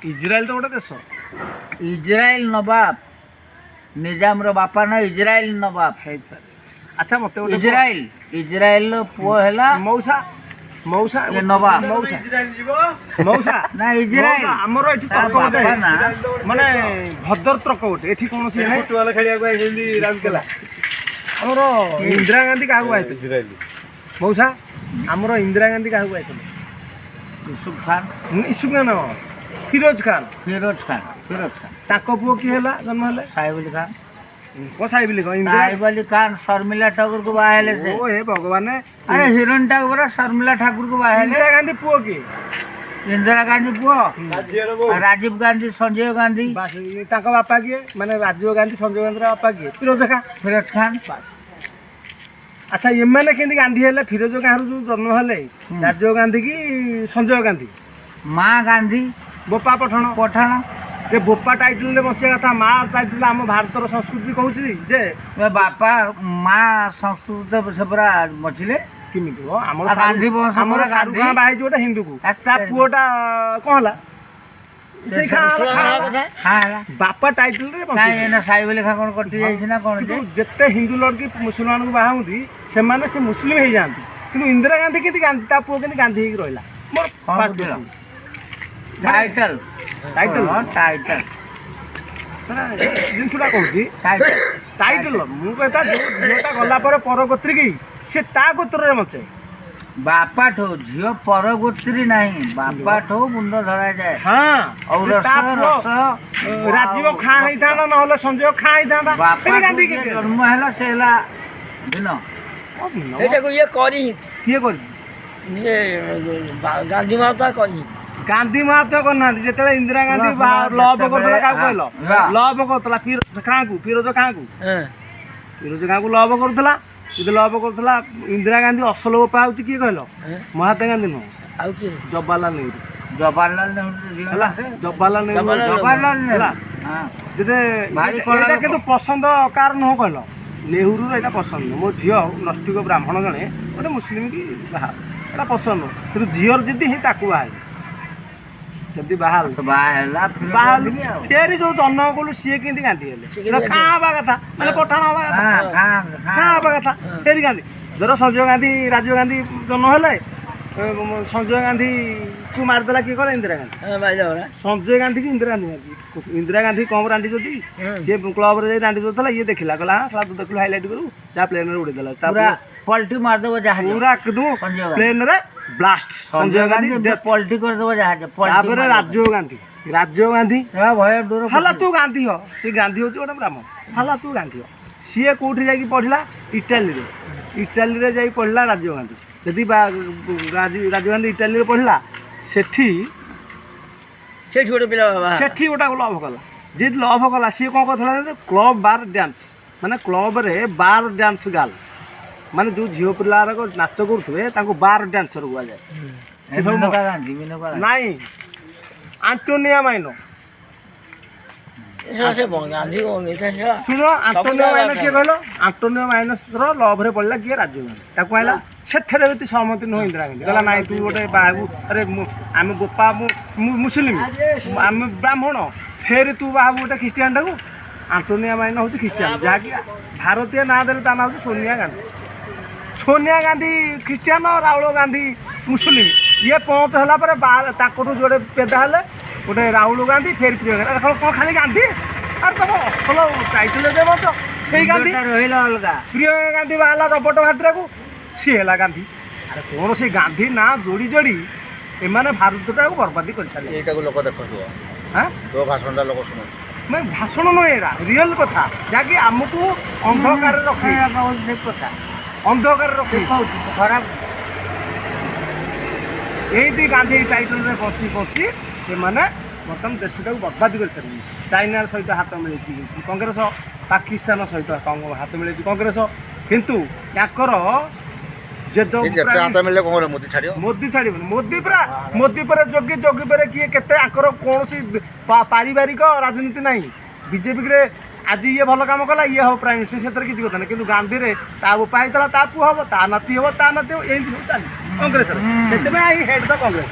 इज्राएल तो गोटे देश इज्राएल नवाब निजाम रो बापा ना इज्राएल नवाब है। अच्छा मत इज्राएल इज्राएल पुओ हैला मौसा मौसा ये नवाब मौसा मौसा ना इज्राएल आमर एठी तार तर्क गोटे बापा ना माने भद्र तर्क गोटे एठी कोन सी है फुटबॉल खेलिया को हिंदी राउरकेला आमर इंदिरा गांधी काहू आइते इज्राएल मौसा आमर इंदिरा गांधी काहू आइते यूसुफ खान यूसुफ खान फिरोज खान फिरोज खान फिरोज खान ताको पुओ की हैला जन्म हैले साहिब अली खान कोसाई बिली को इंदिरा साहिब अली खान शर्मिला ठाकुर को बाहेले से ओ हे भगवान अरे हिरण ठाकुर शर्मिला ठाकुर को बाहेले इंदिरा गांधी पुओ की इंदिरा गांधी पुओ राजीव गांधी संजय गांधी बस ये ताको बापा की माने राजीव गांधी संजय गांधी बापा की फिरोज खान बस। अच्छा ये मैंने केंदी गांधी हेले फिरोज खान जो जन्म हेले राजीव गांधी की संजय गांधी माँ गांधी बोपा पठाण पठाण ये बोपा टाइटल ले बचे कथा माँ टाइटल आम भारतर संस्कृति कहूँ जे बापा माँ संस्कृत से पूरा बचिले किमिति हो आम गांधी वंश आम पूरा शाहरुख गांधी खान बाई गोटे हिंदू को अच्छा। पुओटा कौन हला से खा हाँ बापा टाइटल रे काई एना साहिब अली खान कोन कटि जाइछि ना कोन जे जिते हिंदू लड़की मुसलमान को बाहाउंती से माने से मुस्लिम हो जाती किंतु इंदिरा गांधी के गांधी ता पुओ के गांधी ही रहिला मोर फास्ट टाइटल टाइटल टाइटल जिनसुटा कहूँ टाइटल टाइटल मु कहता जो झीलटा गला पर परगोत्री की से ता गोत्र मचे बापा ठो झियो परगोत्री नहीं बापा ठो बुंद धरा जाए हाँ और रस रस राजीव खाँ ही था ना नहले संजय खाँ ही था बापा गांधी के जन्म हैला से हैला दिन एटा को ये करी किए कर ये गांधी माता करी गांधी महात्मा करना जिते इंदिरा गांधी लव करला का कहल लव करतला फिरोज खाँ को फिरोज खाँ को लव करतला ये लव करतला इंदिरा गांधी असल बापा होची किए कहल महात्मा गांधी नो आउ की जवाहरलाल नेहरू जवाहरलाल नेहरू ହେଲା जवाहरलाल नेहरू जवाहरलाल नेहरू ହେଲା हां ଯେତେ ଭାରି କଳା ଏଇଟା ଲୋକ। କିନ୍ତୁ ପସନ୍ଦ କାର ନୁହଁ କହିଲ ନେହୁରୁର ଏଇଟା ପସନ୍ଦ ନୁହଁ ମୋ ଝିଅ ନୈଷ୍ଠିକ ବ୍ରାହ୍ମଣ ଜଣେ ଗୋଟେ ମୁସଲିମ କି ବାହା ଏଇଟା ପସନ୍ଦ ନୁହଁ କିନ୍ତୁ ଝିଅର ଯଦି ହିଁ ତାକୁ ବାହା ଯଦି ବାହା तो बाहेला ବାହା ଫେରି ଯୋଉ ଜନ୍ମ କଲୁ ସିଏ କେମିତି ଗାନ୍ଧୀ ହେଲେ ଖାଁ ହେବା କଥା ମାନେ ପଠାଣ ହେବା କଥା हां हां ଖାଁ ହେବା କଥା ଫେରି ଗାନ୍ଧୀ ଧର ସଞ୍ଜୟ ଗାନ୍ଧୀ ରାଜୀବ ଗାନ୍ଧୀ ଜନ୍ମ ହେଲେ संजय गांधी को मारदेला किए कह इंदिरा गांधी संजय गांधी की इंदिरा गांधी इंदिरा गांधी कम रांधी जदि सी क्लब रे रांधी जोला ये देखला कहला हाँ साला तू देखलु हाईलाइट करू जा प्लेन रे उड़ी देला पूरा पलटी मार देबो जहाज पूरा एकदम संजय प्लेन रे ब्लास्ट संजय गांधी पलटी कर देबो जहाज तापर राजीव गांधी भय डोर हला तू गांधी हो सी गांधी होची गोटे ब्राह्मण हला तू गांधी हो सी कोठी जाई पढ़िला इटाली रे जाई पढ़िला राजीव गांधी यदि राजीव गांधी इटाली रे पढ़िला सेठी गोटे पिला सेठी गोटा लव कला जी लव कला सी कौन कहला क्लब बार डांस माने क्लब रे बार डांस गाल माने जो झील पिला नाच करुवे बार डांसर हुआ जाए नाई आंटोनिया माइनो गांधी शुण आंटोनिया माइनो किए कहल आंटोनिया माइनस लव रे पड़ा किए राजीव गांधी ताको आइला सेथरे भी सहमति नुह इंदिरा गांधी कहला नाई तू गोटे बाबू अरे आम गोपा मुस्लिम आम ब्राह्मण फेर तू बाबू गोटे ख्रीस्टियान टाकू आंटोनिया माइनो हूँ ख्रीस्टियान जहाँकि भारतीय ना दे ता ना हूँ सोनिया गांधी ख्रीस्टियान राहुल गांधी मुस्लिम ये पहुँच है जोड़े पेदा हेले गोटे राहुल गांधी फेर प्रिय गांधी कौन खाली गांधी अरे तुम असल टाइटल देव तो से गांधी अलग प्रिय गांधी बाहला रबर्ट भाद्रा को सी है गांधी अरे कौन से गांधी ना जोड़ी जोड़ी एमाने भारतटा को बर्बादी कर सारे लोक देखो हाँ तो भाषण लोक शुण मैं भाषण नुहे रियल कथा जहाँकि आमको अंधकार रखे कथा अंधकार रखे खराब यही गांधी टाइटल रे बची बची एमाने बर्तमान देशटा को बर्बादी कर सारे चाइना सहित हाथ मिली कांग्रेस पाकिस्तान सहित हाथ मिली कांग्रेस किंतु याकर मोदी छाड़ मोदी पर जोगी जोगी पर किए केते आकर कौन पारिवारिक राजनीति नहीं बीजेपी रे आज ये भल काम कला ये हम प्राइम मिनिस्टर से किसी कथा नहीं कि गांधी रे ता बापा होता ता पु हम ता नाती हम ता नाती यही सब चली कांग्रेस हेड द कांग्रेस